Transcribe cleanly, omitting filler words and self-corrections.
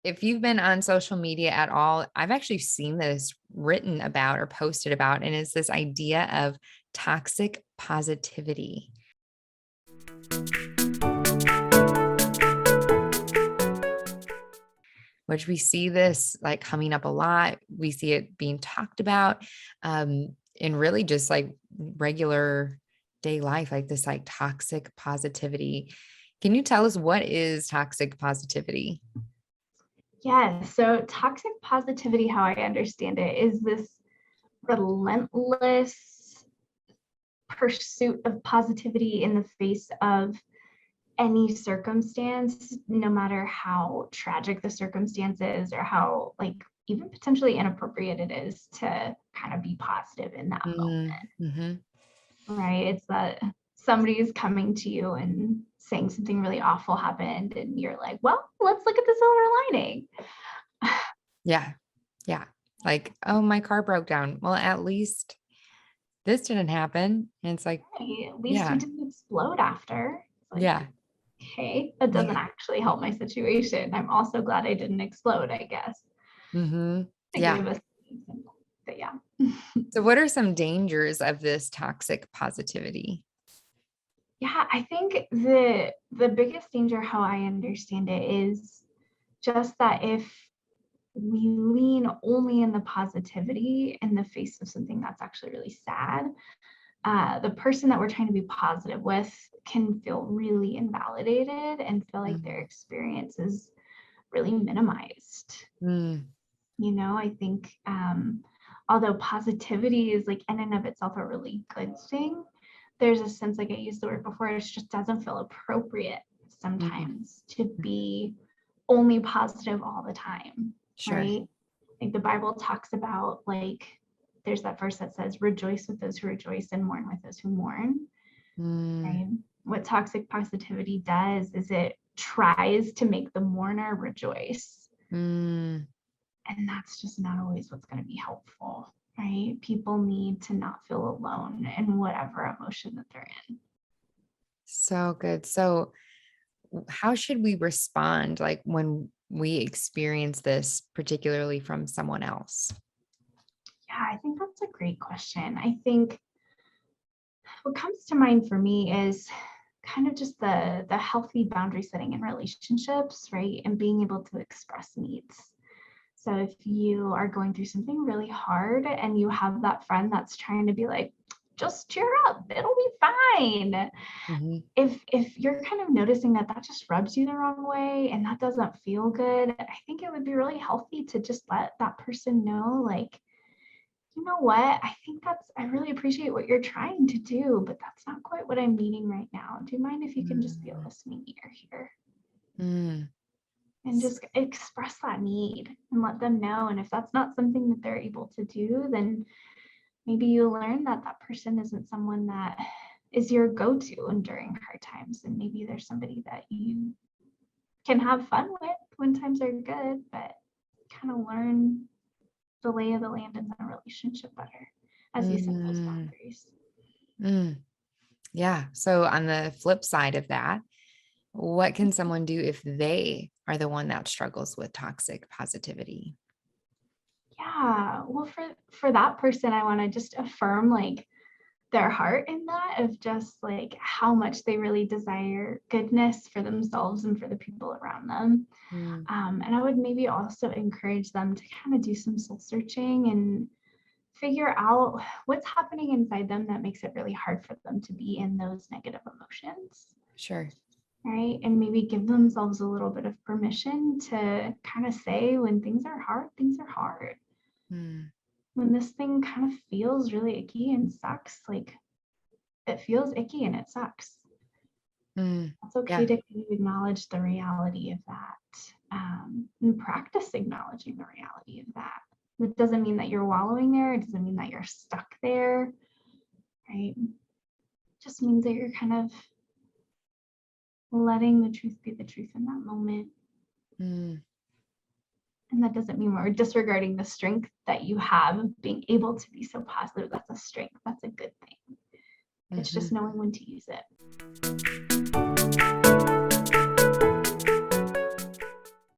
if you've been on social media at all, I've actually seen this written about or posted about, and it's this idea of toxic positivity, which we see this like coming up a lot. We see it being talked about in really just like regular day life, like this like toxic positivity. Can you tell us what is toxic positivity? Yeah, so toxic positivity, how I understand it, is this relentless pursuit of positivity in the face of any circumstance, no matter how tragic the circumstance is or how like even potentially inappropriate it is to kind of be positive in that moment, Mm-hmm. right? It's that somebody's coming to you and saying something really awful happened and you're like, well, let's look at the silver lining. Yeah. Yeah. Like, oh, my car broke down. Well, at least this didn't happen. And it's like, Right? At least you yeah, didn't explode after. It's like, yeah, okay, that yeah. doesn't actually help my situation. I'm also glad I didn't explode, I guess, Mm-hmm. to Yeah. give us an example. But yeah. So what are some dangers of this toxic positivity? Yeah, I think the biggest danger, how I understand it, is just that if we lean only in the positivity in the face of something that's actually really sad, the person that we're trying to be positive with can feel really invalidated and feel like their experience is really minimized. Mm-hmm. I think although positivity is like in and of itself a really good thing, there's a sense, like I used the word before, it just doesn't feel appropriate sometimes to be only positive all the time, Sure. right? Like the Bible talks about, like, there's that verse that says, rejoice with those who rejoice and mourn with those who mourn, Mm, right? What toxic positivity does is it tries to make the mourner rejoice. mm. And that's just not always what's going to be helpful, right? People need to not feel alone in whatever emotion that they're in. So good. So how should we respond like when we experience this, particularly from someone else? Yeah, I think that's a great question. I think what comes to mind for me is kind of just the healthy boundary setting in relationships, right? And being able to express needs. So if you are going through something really hard and you have that friend that's trying to be like, just cheer up, it'll be fine. Mhm. If you're kind of noticing that that just rubs you the wrong way and that doesn't feel good, I think it would be really healthy to just let that person know, like, you know what, I really appreciate what you're trying to do, but that's not quite what I'm needing right now. Do you mind if you can just be a Mm, listening ear here? mm. And just express that need and let them know. And if that's not something that they're able to do, then maybe you learn that that person isn't someone that is your go-to and during hard times. And maybe there's somebody that you can have fun with when times are good, but kind of learn the lay of the land in the relationship better as you set those Mm, boundaries. mm. Yeah. So on the flip side of that, what can someone do if they are the one that struggles with toxic positivity? Yeah, well, for that person, I want to just affirm, like, their heart in that, of just like how much they really desire goodness for themselves and for the people around them. Mm, And I would maybe also encourage them to kind of do some soul searching and figure out what's happening inside them that makes it really hard for them to be in those negative emotions, sure. right? And maybe give themselves a little bit of permission to kind of say, when things are hard, things are hard. Mm, When this thing kind of feels really icky and sucks, like, it feels icky and it sucks. mm. It's okay Yeah. to kind of acknowledge the reality of that, and practice acknowledging the reality of that. It doesn't mean that you're wallowing there. It doesn't mean that you're stuck there, right? It just means that you're kind of letting the truth be the truth in that moment. Mm, And that doesn't mean we're disregarding the strength that you have being able to be so positive. That's a strength. That's a good thing. It's just mhm. knowing when to use it.